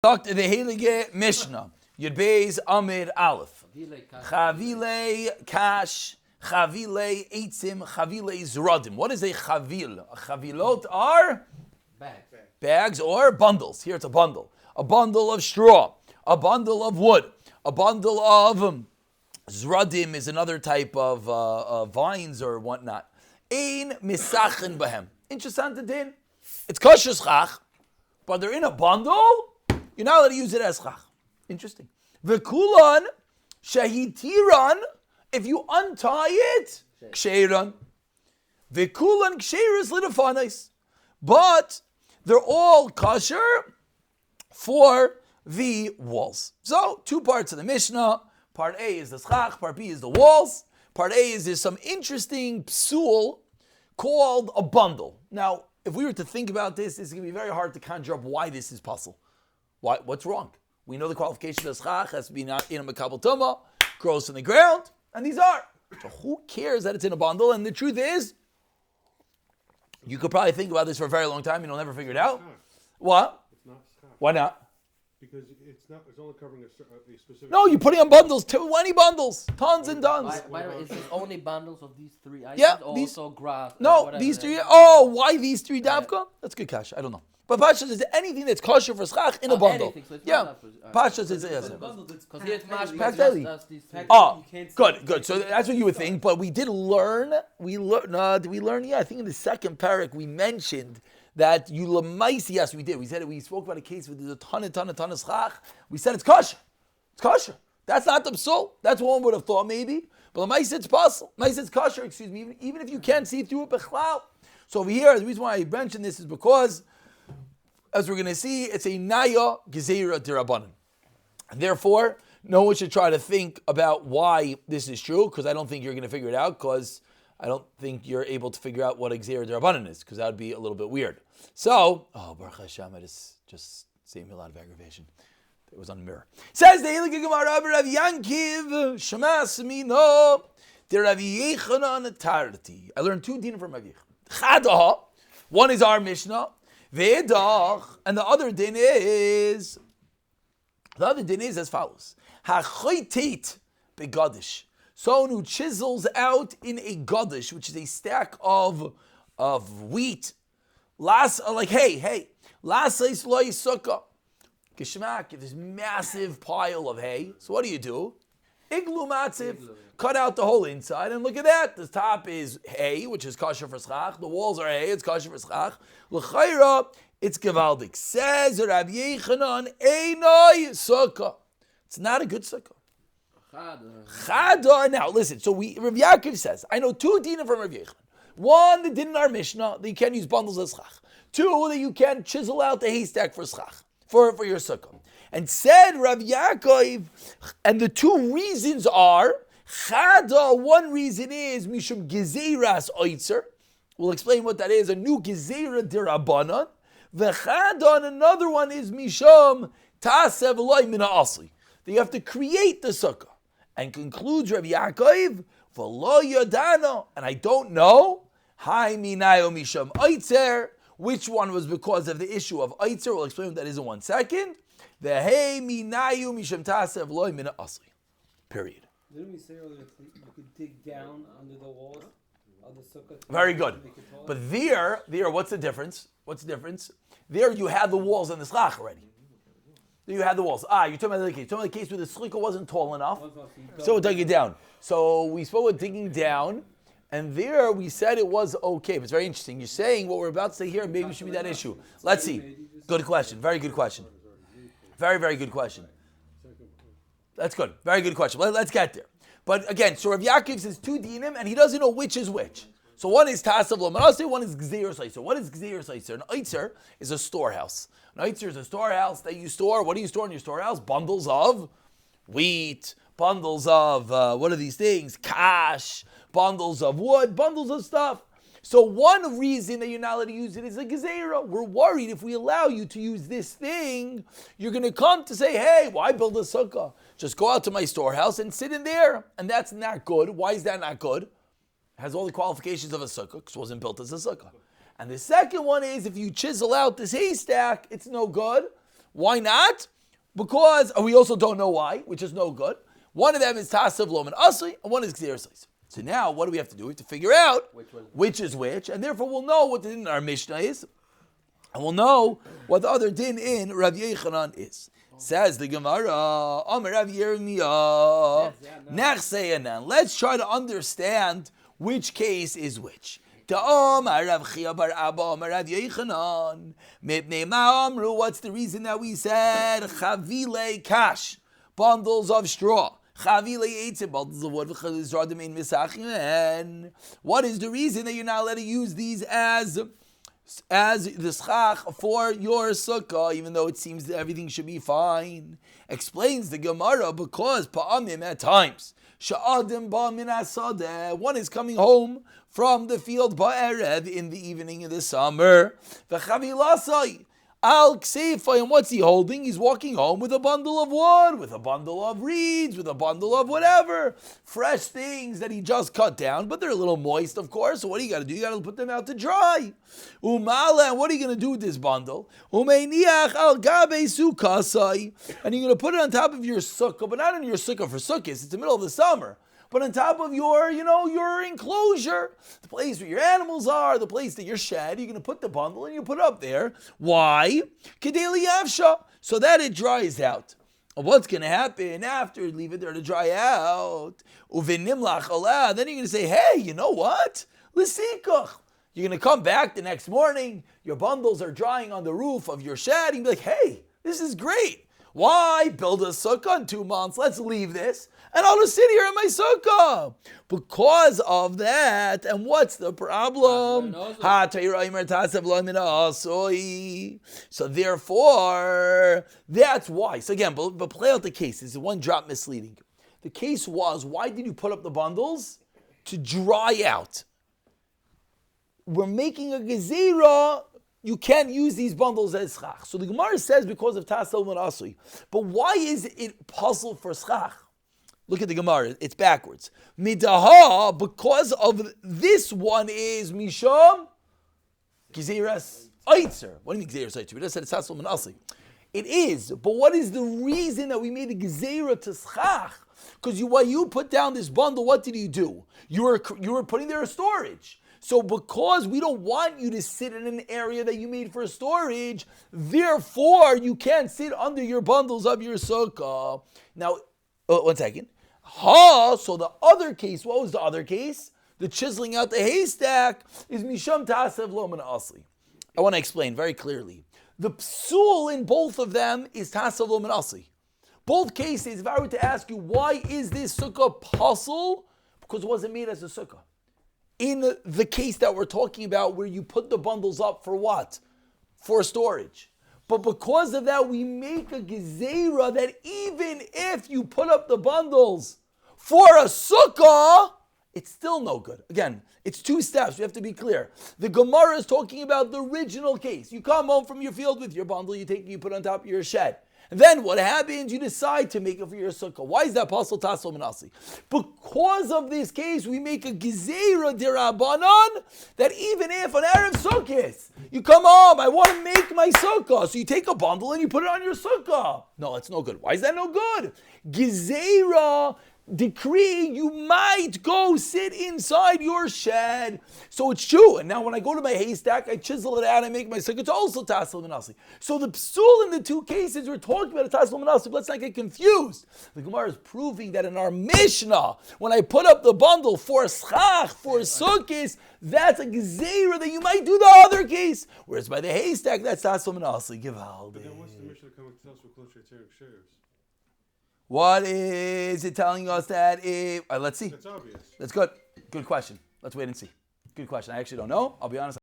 Dr. the Heilige Mishnah, Yud Beis Amid Aleph. Chavile Kash, Chavile Eitzim, Chavile Zradim. What is a chavil? A chavilot are bags or bundles. Here it's a bundle. A bundle of straw, a bundle of wood, a bundle of zradim is another type of vines or whatnot. Ein misachin bahem. Interesting din. It's kosher schach, but they're in a bundle. You're not allowed to use it as schach. Interesting. V'kulan shahitiran. If you untie it, ksheran. V'kulan ksheris lidafanis. But they're all kosher for the walls. So, two parts of the Mishnah. Part A is the schach, part B is the walls. Part A is there's some interesting psul called a bundle. Now, if we were to think about this, it's going to be very hard to conjure up why this is puzzle. What's wrong? We know the qualification of schach has to be not in a makabel tumah, grows in the ground, and these are. So who cares that it's in a bundle? And the truth is, you could probably think about this for a very long time and you'll never figure it out. What? It's not schach. Why not? Because it's only covering a specific... No, you're putting on bundles, 20 bundles, tons and tons. By the way, is it only bundles of these three items? Yeah, or these- also grass? No, whatever these it three. is? Oh, why these three davka? That's good cash. I don't know. But Pashas is anything that's kosher for schach in a bundle. Anything, so it's Yeah, not for- Pashas is yes. Because here it's Packed mashma, daily. just these three. Oh, good. So that's what you would think. But we did learn. Did we learn? Yeah, I think in the second parak we mentioned that you lemaisi. Yes, we did. We said it. We spoke about a case where there's a ton of schach. We said it's kosher. It's kosher. That's not the psul. That's what one would have thought maybe. But lemaisi it's puzzle. Lemaisi it's kosher. Excuse me. Even if you can't see through it, bechlal. So over here, the reason why I mentioned this is because, as we're going to see, it's a naya gezerah dirabanan. And therefore, no one should try to think about why this is true, because I don't think you're going to figure it out, because I don't think you're able to figure out what a gezerah dirabanan is, because that would be a little bit weird. So, Baruch Hashem, I just saved me a lot of aggravation. It was on the mirror. Says the Heilige Gemara, Rav Yankiv, Shemas Mino, the Rav Yechanan Tarti. I learned two dinim from Rav Yechanan. Chadaha, one is our Mishnah, Ve'edach, and the other din is as follows. Ha'choitet begadish. Someone who chisels out in a gadish, which is a stack of wheat. Like hay. Lasais loy sukkah. Geshmak, if this massive pile of hay, so what do? Iglu matzif. Cut out the whole inside, and look at that. The top is hay, which is kosher for schach. The walls are hay, it's kosher for schach. L'chayra, it's gevaldik. Says Rabbi Yechanan, Einoi sukkah. It's not a good sukkah. Chada. Now listen. So Rabbi Yaakov says, I know two dinim from Rabbi Yechanan. One, the din in our Mishnah that you can't use bundles as schach. Two, that you can chisel out the haystack for schach for your sukkah. And said Rabbi Yaakov, and the two reasons are. Chada, one reason is Mishum Gezeras Oitzer. We'll explain what that is. A new Gezerah Dirabanan. V'chada, and another one is Mishum Tasev Eloi Mina Asli. That you have to create the sukkah. And concludes Rabbi Yaakov, V'lo Yodano, and I don't know, Hai Minayo Mishum Oitzer, which one was because of the issue of Oitzer. We'll explain what that is in 1 second. V'hei Minayu Mishum Tasev Eloi Mina Asli. Period. Didn't we say earlier that you could dig down under the walls of the sukkah? Very good. But there, what's the difference? There you had the walls and the schach already. There you had the walls. You're talking about the case. You're talking about the case where the schach wasn't tall enough, so it dug it down. So we spoke about digging down, and there we said it was okay. But it's very interesting. You're saying what we're about to say here, maybe should be that issue. Let's see. Good question. Very good question. Very, very good question. That's good. Very good question. Let's get there. But again, so Rav Yaakov says two dinim, and he doesn't know which is which. So one is Tasav Lo Manaseh, one is Gzeir Saiser. What is Gzeir Saiser? An Eitzer is a storehouse. An Eitzer is a storehouse that you store. What do you store in your storehouse? Bundles of wheat, bundles of, what are these things? Cash, bundles of wood, bundles of stuff. So one reason that you're not allowed to use it is a gezerah. We're worried if we allow you to use this thing, you're going to come to say, hey, why build a sukkah? Just go out to my storehouse and sit in there. And that's not good. Why is that not good? It has all the qualifications of a sukkah because it wasn't built as a sukkah. And the second one is if you chisel out this haystack, it's no good. Why not? Because we also don't know why, which is no good. One of them is Tasav Lom and Asli, and one is Gzeir Sais. So now, what do we have to do? We have to figure out which is which, and therefore we'll know what the din in our Mishnah is, and we'll know what the other din in Rav Yechanan is. Says the Gemara, Amar Rav Yirmiyah, Nechseyanan. Let's try to understand which case is which. What's the reason that we said Chavile Kash, bundles of straw? Chavile Eitzim, bundles of wood. What is the reason that you're not allowed to use these as the schach for your sukkah, even though it seems that everything should be fine? Explains the Gemara, because pa'amim at times, sha'adim ba min asadeh, one is coming home from the field ba'erev in the evening in the summer, v'chavilasai al kseifa, and what's he holding? He's walking home with a bundle of wood, with a bundle of reeds, with a bundle of whatever, fresh things that he just cut down, but they're a little moist, of course, so what do? You got to put them out to dry. Umala, and what are you going to do with this bundle? Umeiniach al gabe sukkasai, and you're going to put it on top of your sukkah, but not in your sukkah for sukkahs, it's the middle of the summer, but on top of your enclosure, the place where your animals are, the place that you're shed, you're going to put the bundle and you put it up there. Why? Kedeli Yavsha, so that it dries out. What's going to happen after? Leave it there to dry out. Uvinimlach ala, then you're going to say, hey, you know what? L'sikach. You're going to come back the next morning, your bundles are drying on the roof of your shed, and you'll be like, hey, this is great. Why build a sukkah in 2 months? Let's leave this, and I'll just sit here in my sukkah. Because of that, and what's the problem? So therefore, that's why. So again, but play out the case. This is one drop misleading. The case was, why did you put up the bundles? To dry out. We're making a gezerah. You can't use these bundles as schach. So the Gemara says because of Tasel and Asui. But why is it puzzle for schach? Look at the Gemara, it's backwards. Midaha, because of this one is Misham Gezeras Eitzer. What do you mean Gezeras Eitzer? We just said it's Tasel and Asui. It is, but what is the reason that we made a gezerah to schach? Because while you put down this bundle, what did you do? You were putting there a storage. So because we don't want you to sit in an area that you made for storage, therefore you can't sit under your bundles of your sukkah. Now, 1 second. So the other case, what was the other case? The chiseling out the haystack is Misham Tasev Lo Min Asli. I want to explain very clearly. The psul in both of them is Tasev Lo Min Asli. Both cases, if I were to ask you, why is this sukkah puzzle? Because it wasn't made as a sukkah. In the case that we're talking about where you put the bundles up for what? For storage. But because of that, we make a gezerah that even if you put up the bundles for a sukkah, it's still no good. Again, it's 2 steps. We have to be clear. The Gemara is talking about the original case. You come home from your field with your bundle, you put it on top of your shed. And then what happens? You decide to make it for your sukkah. Why is that possible? Tasel Menasi. Because of this case, we make a gezerah derabanan that even if on Erev Sukkot you come home, I want to make my sukkah, so you take a bundle and you put it on your sukkah. No, that's no good. Why is that no good? Gezerah decree, you might go sit inside your shed. So it's true. And now when I go to my haystack, I chisel it out, I make my sukkah. It's also Tasel Menasi. So the psul in the 2 cases we're talking about is Tasel Menasi. Let's not get confused. The Gemara is proving that in our Mishnah, when I put up the bundle for schach, for sukkahs, that's a gezerah that you might do the other case. Whereas by the haystack, that's Tasel Menasi. But then what's the Mishnah coming to tell us we're closer to shares? What is it telling us that let's see. That's obvious. That's good. Good question. Let's wait and see. Good question. I actually don't know. I'll be honest.